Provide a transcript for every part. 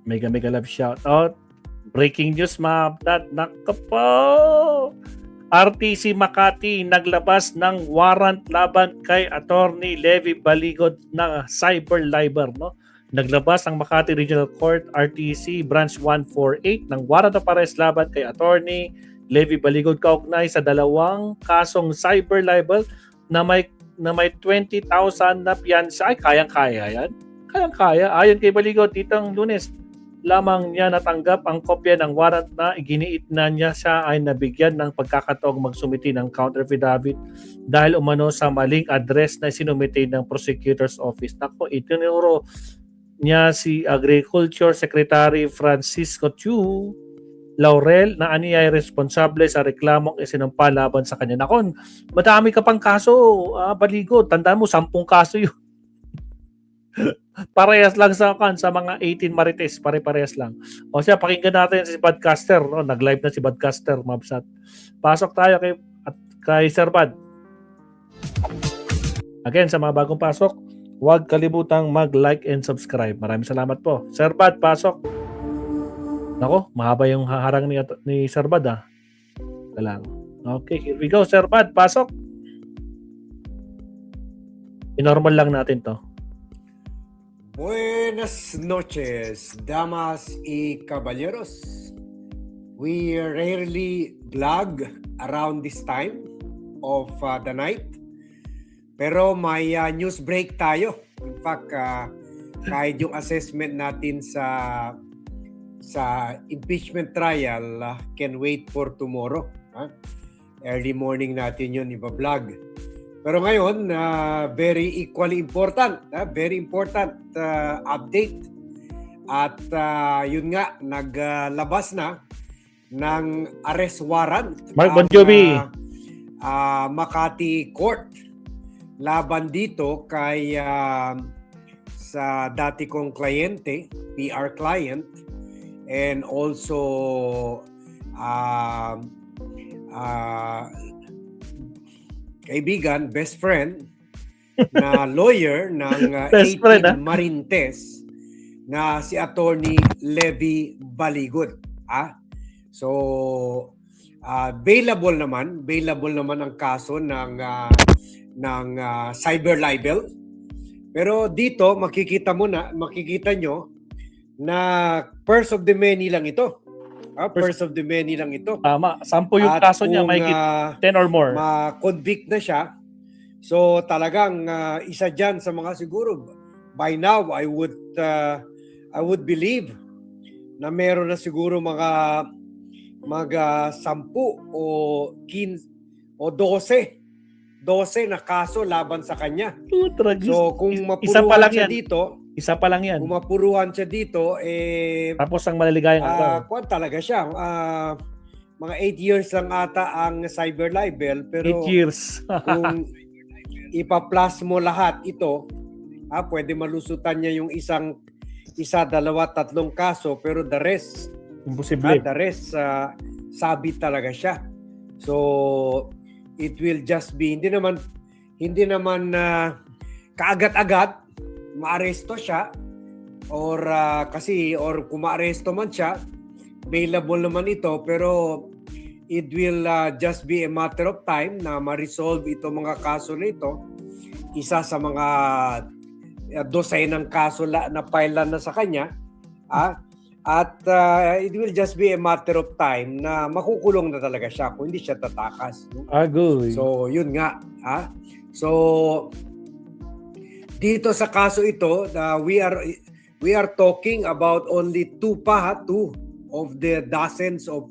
Mega love shoutout. Breaking news mga kapatid. Nako po! RTC Makati naglabas ng warrant laban kay Attorney Levi Baligod na cyber libel, no? Naglabas ang Makati Regional Court RTC Branch 148 ng warrant of arrest laban kay Attorney Levi Baligod kaugnay sa dalawang kasong cyber libel na may 20,000 na piyansa. Ay, kayang-kaya yan. Kayang-kaya. Ayon kay Baligod, ditang Lunes, lamang niya natanggap ang kopya ng warrant na iginiit na niya siya ay nabigyan ng pagkakataong magsumiti ng counter affidavit dahil umano sa maling address na sinumiti ng prosecutor's office. Nako, itinuro niya si Agriculture Secretary Francisco Chu Laurel na ani ay responsable sa reklamong isinampa laban sa kanya. Nako, madami ka pang kaso, Baligod. Tandaan mo, 10 kaso yun. Parehas lang sa mga 18 Marites, pare-parehas lang. O siya, pakinggan natin si Badcaster, no? Nag-live na si Badcaster, Mabsat. Pasok tayo kay Sir Bad. Again, sa mga bagong pasok, huwag kalimutang mag-like and subscribe. Maraming salamat po. Sir Bad, pasok. Nako, mahaba yung harang ni Sir Bad, ah. Lang. Okay, here we go, Sir Bad, pasok. Inormal lang natin to. Buenas noches, damas y caballeros. We rarely vlog around this time of the night. Pero may news break tayo. In fact, kahit yung assessment natin sa impeachment trial can wait for tomorrow. Early morning natin yun iba-vlog. Pero ngayon, very equally important, very important update. At yun nga, naglabas na ng arrest warrant. Mark Bon Jovi. Makati Court. Laban dito kay sa dati kong kliyente, PR client, and also kaibigan, best friend, na lawyer ng 18 Marintes na si Attorney Levi Baligod. So, bailable naman ang kaso ng cyber libel. Pero dito, makikita nyo na first of the many lang ito. First of the many lang ito. Tama. 10 yung kaso niya, may 10 or more. Ma-convict na siya. So talagang isa dyan sa mga siguro. By now, I would believe na meron na siguro mga 10 o 15 o 12 na kaso laban sa kanya. So kung mapuruhan siya dito, isa pa lang yan. Kung mapuruhan siya dito, tapos ang maliligayang kwan talaga siya. Mga 8 years lang ata ang cyber libel. Pero 8 years. Kung ipa-plus mo lahat ito, pwede malusutan niya yung isa, 2, 3 kaso. Pero the rest, imposible. The rest, sabit talaga siya. So, it will just be, hindi naman kaagad-agad, maaresto siya or kung maaresto man siya, bailable naman ito, pero it will just be a matter of time na ma-resolve itong mga kaso na ito. Isa sa mga dosenang kaso na file na sa kanya, at it will just be a matter of time na makukulong na talaga siya kung hindi siya tatakas. Agoy. So, yun nga. So, dito sa kaso ito, we are talking about only 2 of the dozens of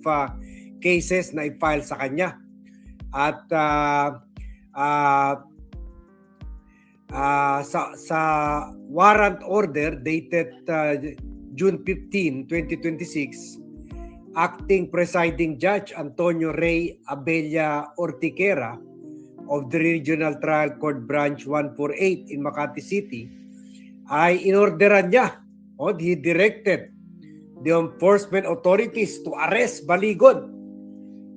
cases na i-file sa kanya. At sa warrant order dated June 15, 2026, Acting Presiding Judge Antonio Ray Abella Ortiquera of the Regional Trial Court Branch 148 in Makati City ay inorderan niya, he directed the enforcement authorities to arrest Baligod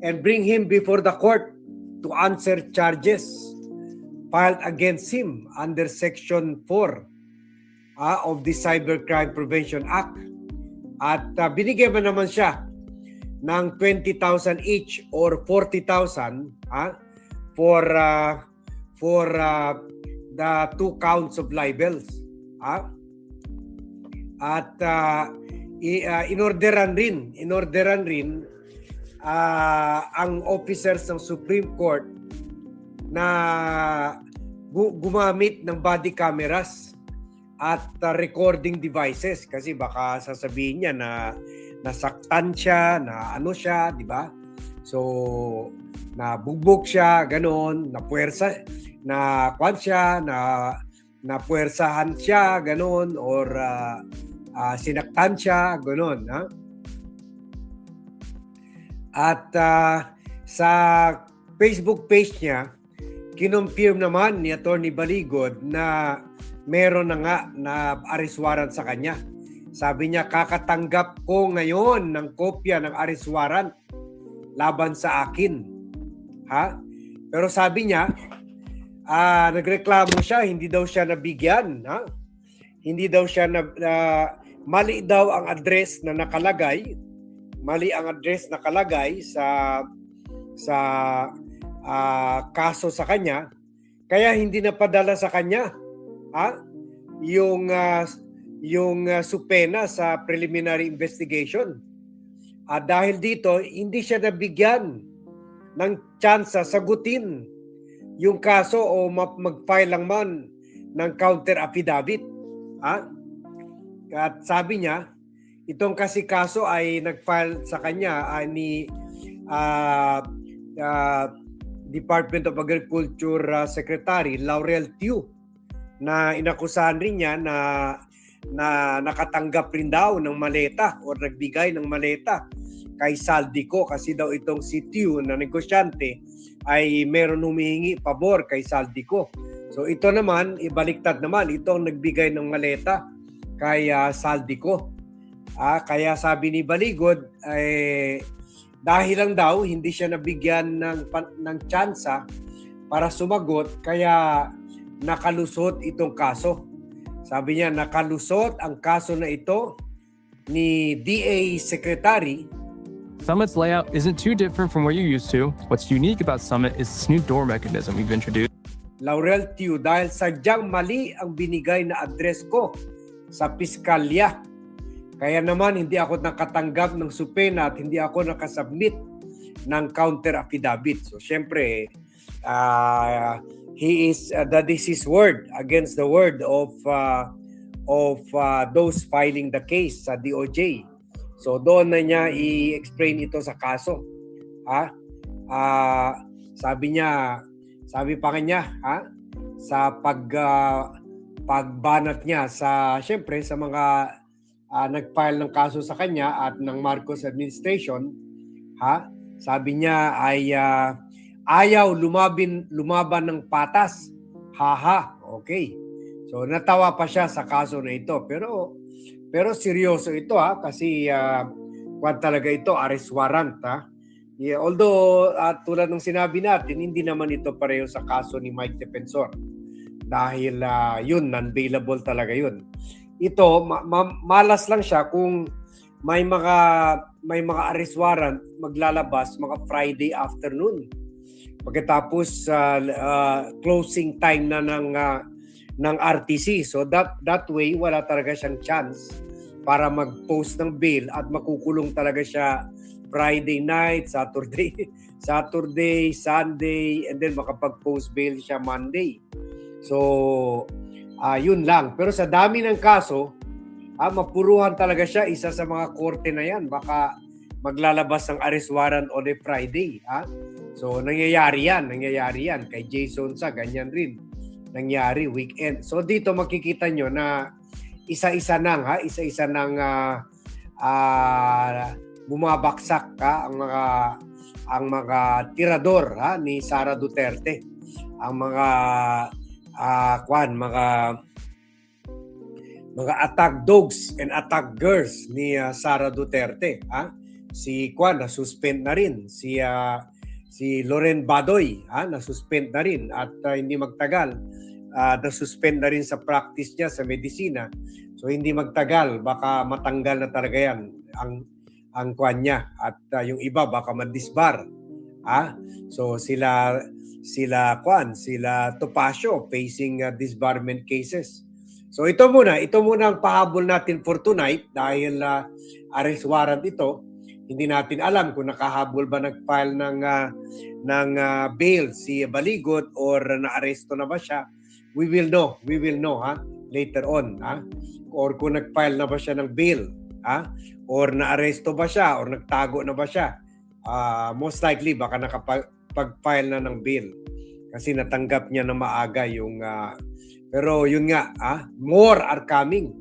and bring him before the court to answer charges filed against him under Section 4 of the Cybercrime Prevention Act At binigyan man naman siya ng 20,000 each or 40,000 for the 2 counts of libels. At inorderan rin ang officers ng Supreme Court na gumamit ng body cameras at recording devices kasi baka sasabihin niya na nasaktan siya, na ano siya, di ba? So, nabugbog siya, ganon, napuwersa, na kwan siya, napuwersahan siya, ganon, or sinaktan siya, ganon. Ha? At sa Facebook page niya, kinumpirm naman ni Atty. Baligod na meron na nga na arrest warrant sa kanya. Sabi niya, kakatanggap ko ngayon ng kopya ng arrest warrant laban sa akin. Ha? Pero sabi niya, nagreklamo siya, hindi daw siya nabigyan. Ha? Hindi daw siya, mali daw ang address na nakalagay. Mali ang address nakalagay sa kaso sa kanya. Kaya hindi napadala sa kanya yung supena sa preliminary investigation. Dahil dito, hindi siya nabigyan ng tsansa sagutin yung kaso o mag-file lang man ng counter affidavit. At sabi niya, itong kasi kaso ay nag-file sa kanya ni Department of Agriculture Secretary Laurel Tew, na inakusahan rin niya na nakatanggap rin daw ng maleta o nagbigay ng maleta kay Saldico kasi daw itong si Tew na negosyante ay meron humihingi pabor kay Saldico. So ito naman, ibaliktad naman, itong nagbigay ng maleta kay Saldico. Kaya sabi ni Baligod, dahil lang daw hindi siya nabigyan ng tsansa para sumagot, kaya nakalusot itong kaso. Sabi niya, nakalusot ang kaso na ito ni DA Secretary. Summit's layout isn't too different from what you're used to. What's unique about Summit is this new door mechanism we've introduced. Laurel Tew, dahil sadyang mali ang binigay na address ko sa piskalya. Kaya naman hindi ako nakatanggap ng supena at hindi ako nakasubmit ng counter affidavit. So syempre, that is his word against the word of those filing the case sa DOJ. So doon na niya i-explain ito sa kaso. Sabi pa kanya, sa pagbanat niya sa syempre sa mga nag-file ng kaso sa kanya at ng Marcos administration, sabi niya ay ayaw lumaban ng patas. Okay. So natawa pa siya sa kaso na ito, pero seryoso ito kasi talaga ito arrest warrant. Yeah, although tulad ng sinabi natin, hindi naman ito pareho sa kaso ni Mike Defensor dahil yun non-bailable talaga yun. Ito malas lang siya kung may mga arrest warrant maglalabas mga Friday afternoon pagkatapos closing time na ng RTC. So that way wala talaga siyang chance para mag-post ng bail at makukulong talaga siya Friday night, Saturday, Sunday, and then makapag-post bail siya Monday. So yun lang. Pero sa dami ng kaso, mapuruhan talaga siya. Isa sa mga korte na yan. Baka maglalabas ng arrest warrant on a Friday. So nangyayari yan. Kay Jason sa ganyan rin. Nangyari weekend. So dito makikita nyo na isa-isa nang bumabaksak ang mga tirador ni Sara Duterte. Ang mga mga attack dogs and attack girls ni Sara Duterte. Si na-suspend na rin. Si Loren Badoy, na-suspend na rin at hindi magtagal na-suspend na rin sa practice niya sa medisina. So hindi magtagal, baka matanggal na talaga yan ang kwan niya at yung iba baka ma-disbar. So sila Topacio facing disbarment cases. So ito muna ang pahabol natin for tonight dahil arrest warrant ito. Hindi natin alam kung nakahabol ba nag-file ng bail si Baligot or na-aresto na ba siya. We will know later on, or kung nag-file na ba siya ng bail, or na-aresto ba siya or nagtago na ba siya. Most likely baka nakapag-file na ng bail kasi natanggap niya na maaga yung pero yun nga, more are coming.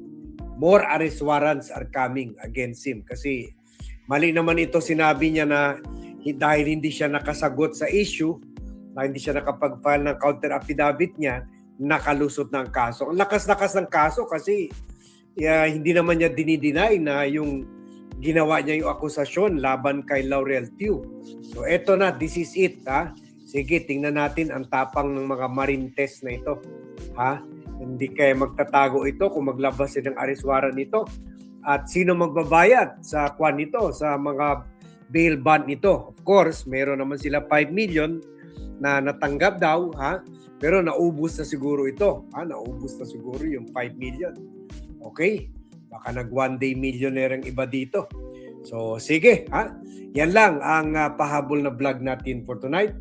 More arrest warrants are coming against him kasi mali naman ito, sinabi niya na dahil hindi siya nakasagot sa issue, dahil hindi siya nakapag-file ng counter affidavit niya, nakalusot ng kaso. Ang lakas-lakas ng kaso kasi hindi naman niya dinideny na yung ginawa niya yung akusasyon laban kay Laurel Tew. So eto na, this is it. Sige, tingnan natin ang tapang ng mga Marintes na ito. Hindi kaya magtatago ito kung maglabas ng arrest warrant nito. At sino magbabayad sa kwan nito, sa mga bail bond nito? Of course, meron naman sila 5 million na natanggap daw, pero naubos na siguro ito. Naubos na siguro yung 5 million. Okay? Baka nag-one day millionaire ang iba dito. So, sige. Yan lang ang pahabol na vlog natin for tonight.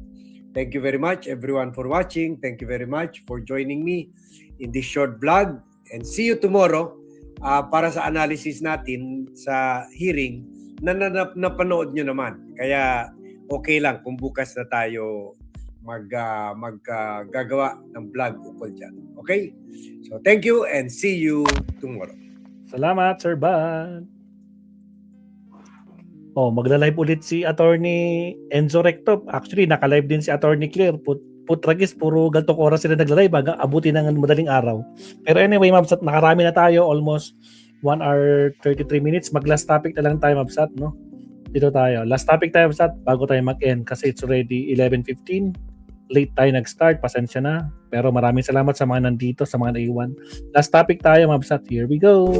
Thank you very much everyone for watching. Thank you very much for joining me in this short vlog. And see you tomorrow para sa analysis natin sa hearing na napanood nyo naman. Kaya okay lang kung bukas na tayo maggagawa ng vlog ukol dyan. Okay? So thank you and see you tomorrow. Salamat, Sir Ban. Magla-live ulit si Attorney Enzo Recto. Actually, naka-live din si Attorney Claire. Putragis, puro gantong oras sila nagla-live hanggang abuti ng madaling araw. Pero anyway, Mabsat, nakarami na tayo. Almost 1 hour 33 minutes. Mag-last topic na lang tayo, Mabsat, no? Dito tayo. Last topic tayo, Mabsat, bago tayo mag-end kasi it's already 11:15. Late tayo nag-start. Pasensya na. Pero maraming salamat sa mga nandito, sa mga naiwan. Last topic tayo, Mabsat. Here we go.